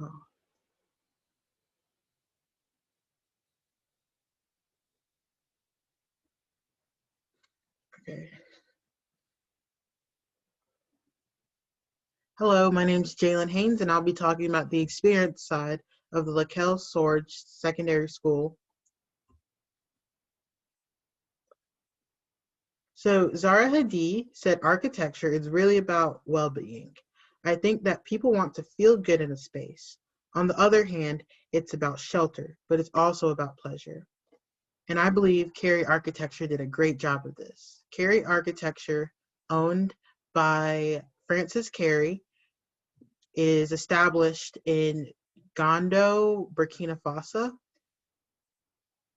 Oh, okay. Hello, my name is Jalyn Haynes, and I'll be talking about the experience side of the Schorage Secondary School. So Zara Hadid said architecture is really about well-being. I think that people want to feel good in a space. On the other hand, it's about shelter, but it's also about pleasure. And I believe Cary Architecture did a great job of this. Cary Architecture, owned by Francis Cary, is established in Gondo, Burkina Faso.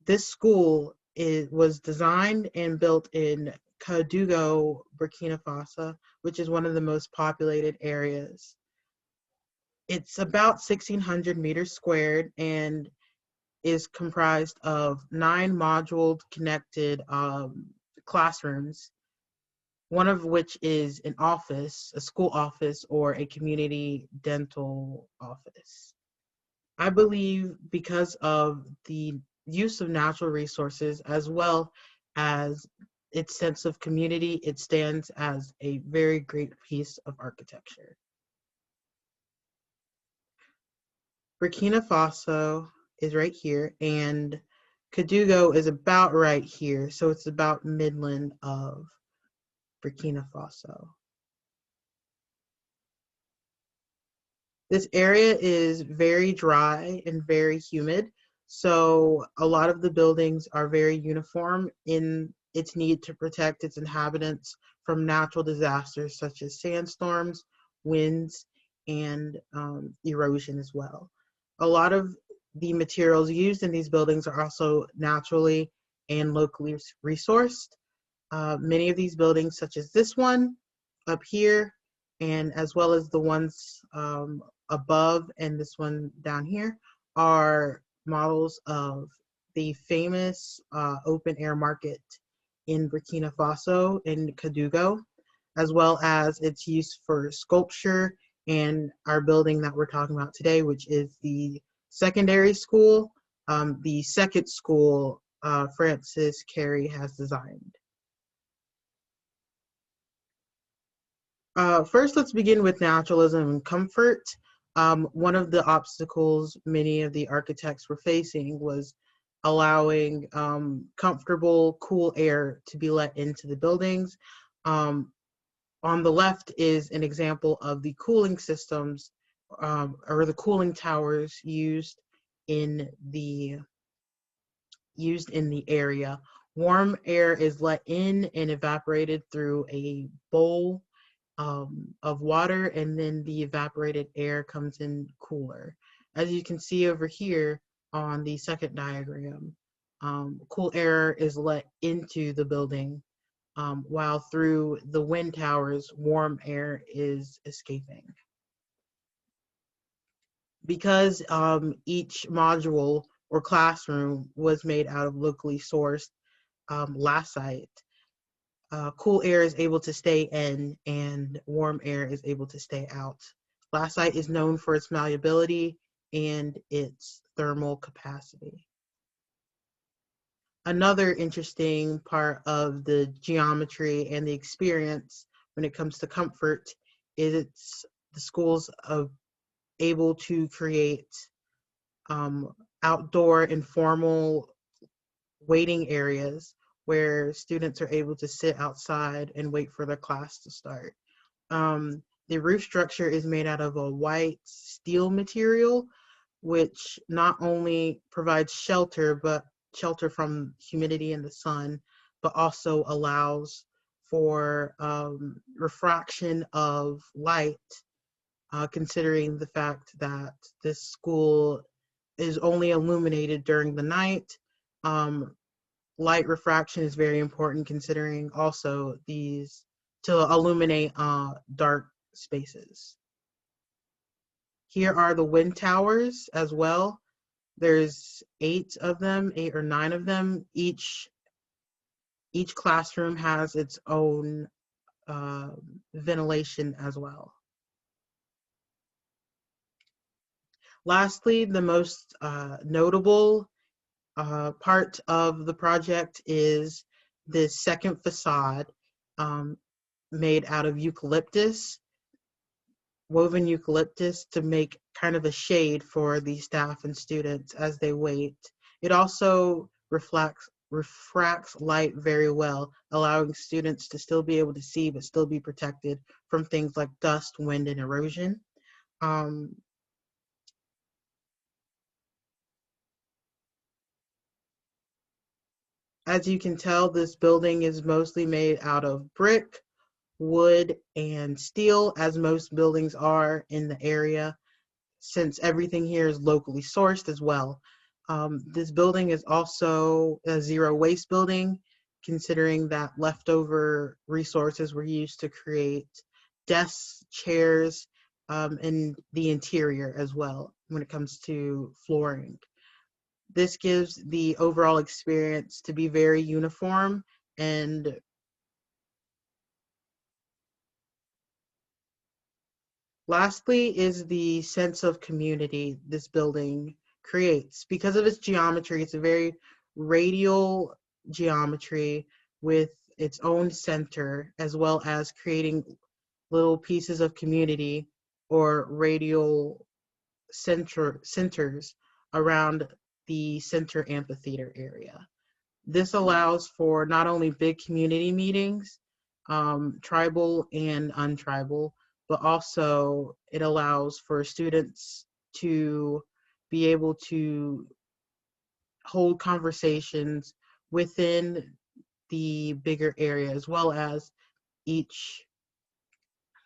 This school was designed and built in Kadugo, Burkina Faso, which is one of the most populated areas. It's about 1,600 meters squared and is comprised of 9 module connected classrooms, one of which is an office, a school office, or a community dental office. I believe because of the use of natural resources as well as its sense of community, it stands as a very great piece of architecture. Burkina Faso is right here, and Kadugo is about right here, so it's about midland of Burkina Faso. This area is very dry and very humid, so a lot of the buildings are very uniform in its need to protect its inhabitants from natural disasters such as sandstorms, winds, and erosion as well. A lot of the materials used in these buildings are also naturally and locally resourced. Many of these buildings, such as this one up here, and as well as the ones above and this one down here, are models of the famous open air market in Burkina Faso in Kadugo, as well as its use for sculpture and our building that we're talking about today, which is the secondary school, the second school Francis Cary has designed. First, let's begin with naturalism and comfort. One of the obstacles many of the architects were facing was allowing comfortable, cool air to be let into the buildings. Um, on the left is an example of the cooling systems or the cooling towers in the used in the area. Warm air is let in and evaporated through a bowl of water, and then the evaporated air comes in cooler. As you can see over here on the second diagram, cool air is let into the building, while through the wind towers, warm air is escaping. Because each module or classroom was made out of locally sourced Lycee, cool air is able to stay in and warm air is able to stay out. Lycee is known for its malleability and its thermal capacity. Another interesting part of the geometry and the experience when it comes to comfort is the schools of able to create outdoor informal waiting areas where students are able to sit outside and wait for their class to start. The roof structure is made out of a white steel material, which not only provides shelter from humidity and the sun, but also allows for refraction of light, considering the fact that this school is only illuminated during the night. Um, Light refraction is very important considering also these to illuminate dark spaces. Here are the wind towers as well. There's 8 of them, 8 or 9 of them. Each classroom has its own ventilation as well. Lastly, the most notable part of the project is this second facade um, made out of eucalyptus, woven eucalyptus to make kind of a shade for the staff and students as they wait. It also refracts light very well, allowing students to still be able to see but still be protected from things like dust, wind, and erosion. Um, as you can tell, this building is mostly made out of brick, wood, and steel, as most buildings are in the area, since everything here is locally sourced as well. This building is also a zero waste building, considering that leftover resources were used to create desks, chairs, and the interior as well when it comes to flooring. This gives the overall experience to be very uniform. And lastly is the sense of community this building creates. Because of its geometry, it's a very radial geometry with its own center, as well as creating little pieces of community or radial centers around the center amphitheater area. This allows for not only big community meetings, tribal and untribal, but also it allows for students to be able to hold conversations within the bigger area, as well as each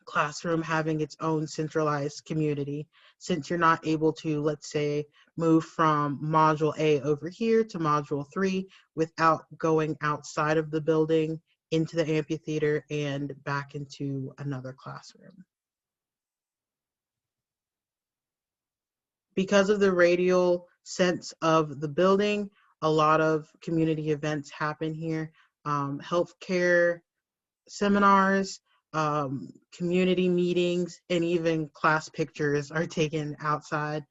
classroom having its own centralized community, since you're not able to, let's say, move from module A over here to module 3 without going outside of the building into the amphitheater and back into another classroom. Because of the radial sense of the building, a lot of community events happen here. Healthcare seminars, community meetings, and even class pictures are taken outside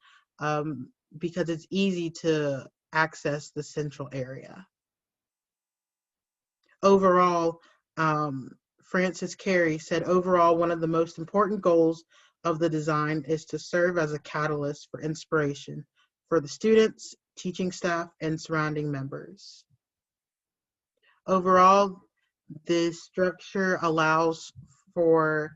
because it's easy to access the central area. Overall, Francis Carey said, overall, one of the most important goals of the design is to serve as a catalyst for inspiration for the students, teaching staff, and surrounding members. Overall, this structure allows for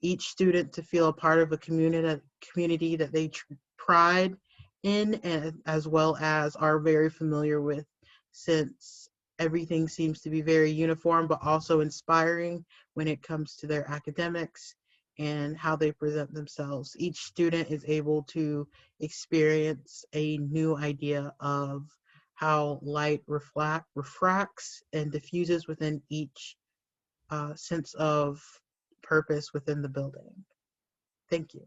each student to feel a part of a community that they pride in, and as well as are very familiar with, since everything seems to be very uniform but also inspiring when it comes to their academics and how they present themselves. Each student is able to experience a new idea of how light refracts and diffuses within each sense of purpose within the building. Thank you.